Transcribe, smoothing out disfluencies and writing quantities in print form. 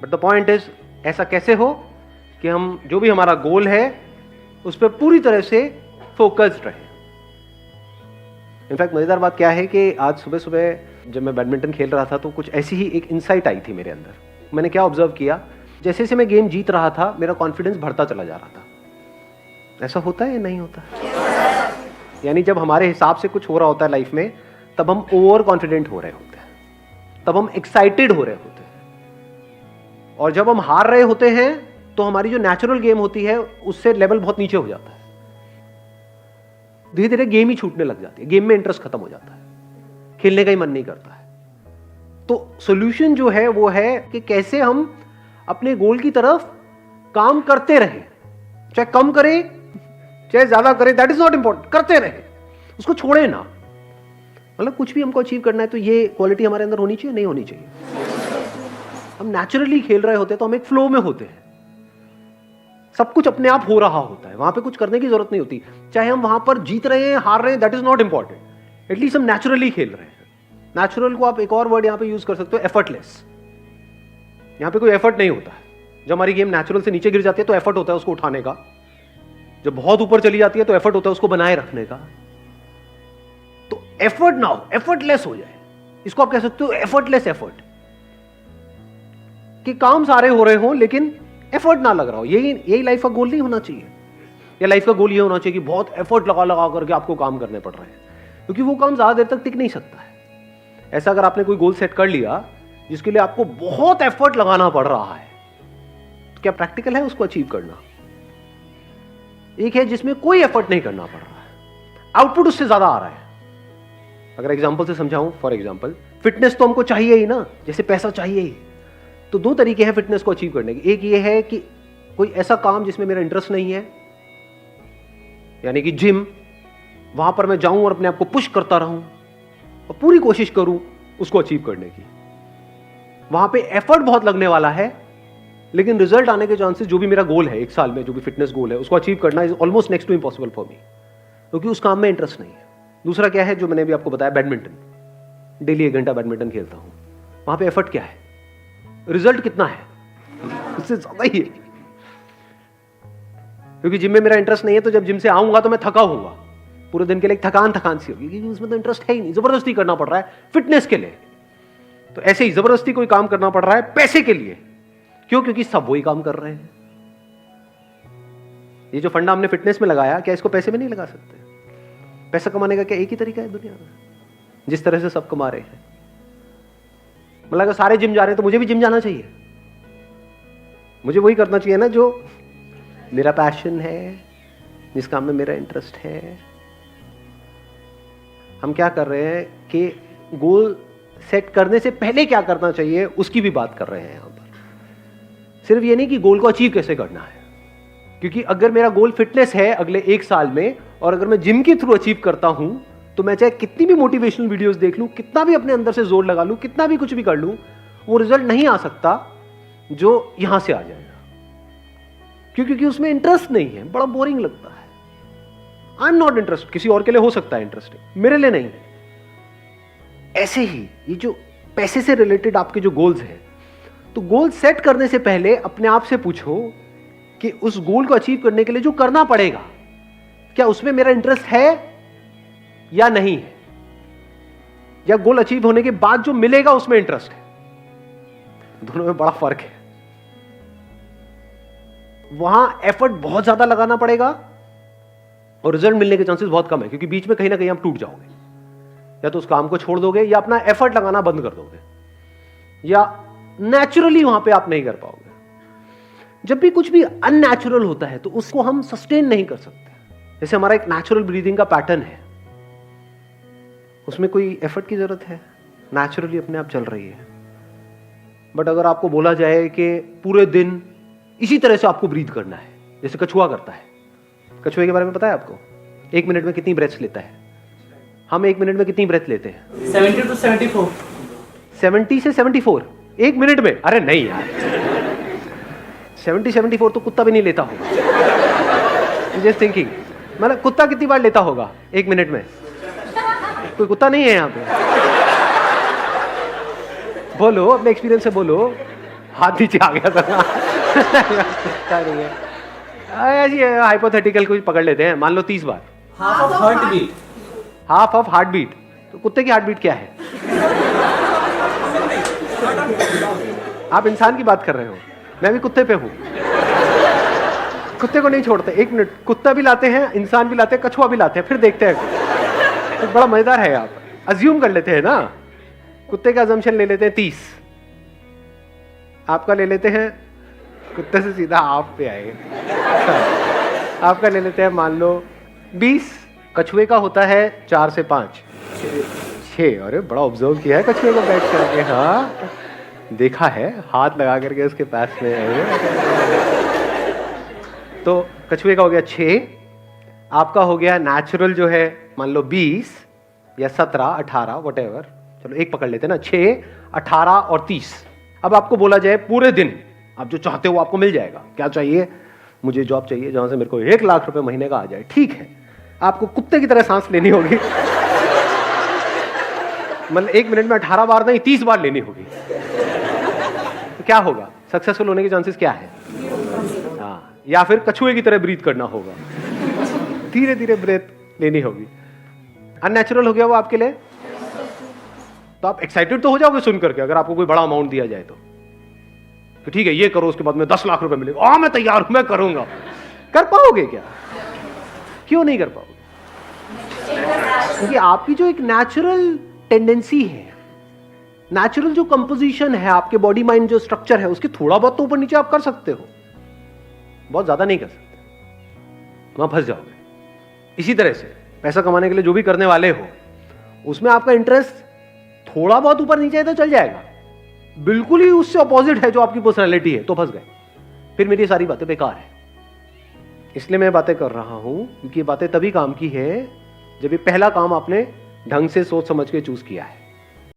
But the point is, ऐसा कैसे हो कि हम जो भी हमारा गोल है उस पर पूरी तरह से फोकस्ड रहे। इनफैक्ट मजेदार बात क्या है कि आज सुबह सुबह जब मैं बैडमिंटन खेल रहा था तो कुछ ऐसी ही एक इंसाइट आई थी मेरे अंदर। मैंने क्या ऑब्जर्व किया, जैसे जैसे मैं गेम जीत रहा था मेरा कॉन्फिडेंस बढ़ता चला जा रहा था। ऐसा होता है या नहीं होता? यानी जब हमारे हिसाब से कुछ हो रहा होता है लाइफ में, तब हम ओवर कॉन्फिडेंट हो रहे होते हैं, तब हम एक्साइटेड हो रहे होते हैं। और जब हम हार रहे होते हैं तो हमारी जो नेचुरल गेम होती है उससे लेवल बहुत नीचे हो जाता है। धीरे धीरे गेम ही छूटने लग जाती है, गेम में इंटरेस्ट खत्म हो जाता है, खेलने का ही मन नहीं करता है। तो सॉल्यूशन जो है वो है कि कैसे हम अपने गोल की तरफ काम करते रहें, चाहे कम करें चाहे ज्यादा करें, दैट इज नॉट इंपॉर्टेंट, करते रहें, उसको छोड़े ना। मतलब कुछ भी हमको अचीव करना है तो ये क्वालिटी हमारे अंदर होनी चाहिए, नहीं होनी चाहिए? हम नेचुरली खेल रहे होते हैं तो हम एक फ्लो में होते हैं, सब कुछ अपने आप हो रहा होता है, वहां पे कुछ करने की जरूरत नहीं होती। चाहे हम वहां पर जीत रहे हैं हार रहे हैं, that is not important, at least हम नेचुरली खेल रहे हैं। नेचुरल को आप एक और वर्ड यहां पे यूज कर सकते हो, एफर्टलेस। यहां पे कोई एफर्ट नहीं होता है। जब हमारी गेम नेचुरल से नीचे गिर जाती है तो एफर्ट होता है उसको उठाने का, जब बहुत ऊपर चली जाती है तो एफर्ट होता है उसको बनाए रखने का। तो एफर्ट ना हो, एफर्टलेस हो जाए, इसको आप कह सकते हो एफर्टलेस एफर्ट, कि काम सारे हो रहे हो लेकिन एफर्ट ना लग रहा हो। यही लाइफ का गोल नहीं होना चाहिए। या लाइफ का गोल ये होना चाहिए कि बहुत एफर्ट लगा लगा करके आपको काम करने पड़ रहे हैं, क्योंकि वो काम ज्यादा देर तक टिक नहीं सकता है। ऐसा अगर आपने कोई गोल सेट कर लिया जिसके लिए आपको बहुत एफर्ट लगाना पड़ रहा है, तो क्या प्रैक्टिकल है उसको अचीव करना? एक है जिसमें कोई एफर्ट नहीं करना पड़ रहा है, आउटपुट उससे ज्यादा आ रहा है। अगर एग्जांपल से समझाऊं, फॉर एग्जांपल फिटनेस तो हमको चाहिए ही ना, जैसे पैसा चाहिए ही। तो दो तरीके हैं फिटनेस को अचीव करने के। एक ये है कि कोई ऐसा काम जिसमें मेरा इंटरेस्ट नहीं है, यानी कि जिम, वहां पर मैं जाऊं और अपने आप को पुश करता रहूं और पूरी कोशिश करूं उसको अचीव करने की। वहां पे एफर्ट बहुत लगने वाला है, लेकिन रिजल्ट आने के चांसेस, जो भी मेरा गोल है एक साल में, जो भी फिटनेस गोल है उसको अचीव करना, is almost next to impossible for me, क्योंकि उस काम में इंटरेस्ट नहीं है। दूसरा क्या है, जो मैंने भी आपको बताया, बैडमिंटन। डेली 1 घंटा बैडमिंटन खेलता हूं, वहां पे एफर्ट क्या है, रिजल्ट कितना है, उससे ज्यादा ही है। क्योंकि जिम में मेरा इंटरेस्ट नहीं है, तो जब जिम से आऊंगा तो मैं थका होऊंगा, पूरे दिन के लिए थकान सी होगी, क्योंकि उसमें तो इंटरेस्ट है ही नहीं, जबरदस्ती करना पड़ रहा है फिटनेस के लिए। तो ऐसे ही जबरदस्ती कोई काम करना पड़ रहा है पैसे के लिए। क्यों? क्योंकि सब वही काम कर रहे हैं। ये जो फंडा हमने फिटनेस में लगाया, क्या इसको पैसे में नहीं लगा सकते? पैसा कमाने का क्या एक ही तरीका है दुनिया में, जिस तरह से सब कमा रहे हैं? मतलब अगर सारे जिम जा रहे हैं तो मुझे भी जिम जाना चाहिए, मुझे वही करना चाहिए ना जो मेरा पैशन है, जिस काम में मेरा इंटरेस्ट है। हम क्या कर रहे हैं कि गोल सेट करने से पहले क्या करना चाहिए उसकी भी बात कर रहे हैं यहां पर। सिर्फ ये नहीं कि गोल को अचीव कैसे करना है, क्योंकि अगर मेरा गोल फिटनेस है अगले 1 साल में, और अगर मैं जिम के थ्रू अचीव करता हूं, तो मैं चाहे कितनी भी मोटिवेशनल वीडियोस देख लूं, कितना भी अपने अंदर से जोर लगा लूं, कितना भी कुछ भी कर लूं, वो रिजल्ट नहीं आ सकता जो यहां से आ जाएगा। क्यों? क्योंकि उसमें इंटरेस्ट नहीं है, बड़ा बोरिंग लगता है। I am not interested. किसी और के लिए हो सकता है इंटरेस्टिंग, मेरे लिए नहीं है। ऐसे ही ये जो पैसे से रिलेटेड आपके जो गोल्स हैं, तो गोल सेट करने से पहले अपने आप से पूछो कि उस गोल को अचीव करने के लिए जो करना पड़ेगा, क्या उसमें मेरा इंटरेस्ट है या नहीं है, या गोल अचीव होने के बाद जो मिलेगा उसमें इंटरेस्ट है। दोनों में बड़ा फर्क है। वहां एफर्ट बहुत ज्यादा लगाना पड़ेगा और रिजल्ट मिलने के चांसेस बहुत कम है, क्योंकि बीच में कहीं ना कहीं आप टूट जाओगे, या तो उस काम को छोड़ दोगे, या अपना एफर्ट लगाना बंद कर दोगे, या नेचुरली वहां पे आप नहीं कर पाओगे। जब भी कुछ भी अननेचुरल होता है तो उसको हम सस्टेन नहीं कर सकते। जैसे हमारा एक नेचुरल ब्रीदिंग का पैटर्न है, उसमें कोई एफर्ट की जरूरत है, नेचुरली अपने आप चल रही है। बट अगर आपको बोला जाए कि पूरे दिन इसी तरह से आपको ब्रीथ करना है, जैसे कछुआ करता है, कछुए के बारे में पता है आपको? 1 मिनट में कितनी ब्रेथ्स लेता है? हम 1 मिनट में कितनी ब्रेथ लेते हैं? 70 to 74। 70 से 74 1 मिनट में? अरे नहीं यार, 70-74 तो कुत्ता भी नहीं लेता होगा। जस्ट थिंकिंग, मतलब कुत्ता कितनी बार लेता होगा 1 मिनट में? कोई कुत्ता नहीं है यहाँ पे? बोलो, अपने एक्सपीरियंस से बोलो। हाथ नीचे आ गया था। नहीं है ऐसी हाइपोथेटिकल कुछ पकड़ लेते हैं, मान लो 30 बार। Half of heart beat. Half of heart beat, तो कुत्ते की हार्ट बीट क्या है? आप इंसान की बात कर रहे हो, मैं भी कुत्ते पे हूं। कुत्ते को नहीं छोड़ते। एक मिनट, कुत्ता भी लाते हैं, इंसान भी लाते हैं, कछुआ भी लाते हैं, फिर देखते हैं। तो बड़ा मजेदार है। आप अज्यूम कर लेते हैं ना, कुत्ते का अजम्पशन ले लेते हैं 30, आपका ले लेते हैं, कुत्ते से सीधा आप पे आए, आपका ले लेते हैं मान लो 20, कछुए का होता है 4 से 5, 6। अरे बड़ा ऑब्जर्व किया है कछुए को बैठ करके। हाँ देखा है, हाथ लगा करके उसके पास में। तो कछुए का हो गया 6, आपका हो गया नेचुरल जो है मान लो 20 या 17, 18 व्हाटएवर, चलो एक पकड़ लेते हैं ना, 6, 18 और 30। अब आपको बोला जाए पूरे दिन आप जो चाहते हो आपको मिल जाएगा। क्या चाहिए? मुझे जॉब चाहिए जहां से मेरे को 1 लाख रुपए महीने का आ जाए। ठीक है, आपको कुत्ते की तरह सांस लेनी होगी। मतलब 1 मिनट में 18 बार नहीं 30 बार लेनी होगी। तो क्या होगा? सक्सेसफुल होने के चांसेस क्या है? हाँ, या फिर कछुए की तरह ब्रीथ करना होगा, धीरे धीरे ब्रेथ लेनी होगी। अननेचुरल हो गया वो आपके लिए। तो आप एक्साइटेड तो हो जाओगे सुन करके, अगर आपको कोई बड़ा अमाउंट दिया जाए तो ठीक है ये करो, उसके बाद में 10 लाख रुपए मिलेगा, मैं तैयार हूं, मैं करूंगा। कर पाओगे क्या? क्यों नहीं कर पाओगे? क्योंकि आपकी जो एक नेचुरल टेंडेंसी है, नेचुरल जो कंपोजिशन है, आपके बॉडी माइंड जो स्ट्रक्चर है, उसके थोड़ा बहुत तो ऊपर नीचे आप कर सकते हो, बहुत ज्यादा नहीं कर सकते, वहां फंस जाओगे। इसी तरह से पैसा कमाने के लिए जो भी करने वाले हो, उसमें आपका इंटरेस्ट थोड़ा बहुत ऊपर नीचे है तो चल जाएगा, बिल्कुल ही उससे अपोजिट है जो आपकी पर्सनैलिटी है तो फंस गए, फिर मेरी सारी बातें बेकार है। इसलिए मैं बातें कर रहा हूं क्योंकि ये बातें तभी काम की है जब ये पहला काम आपने ढंग से सोच समझ के चूज किया है।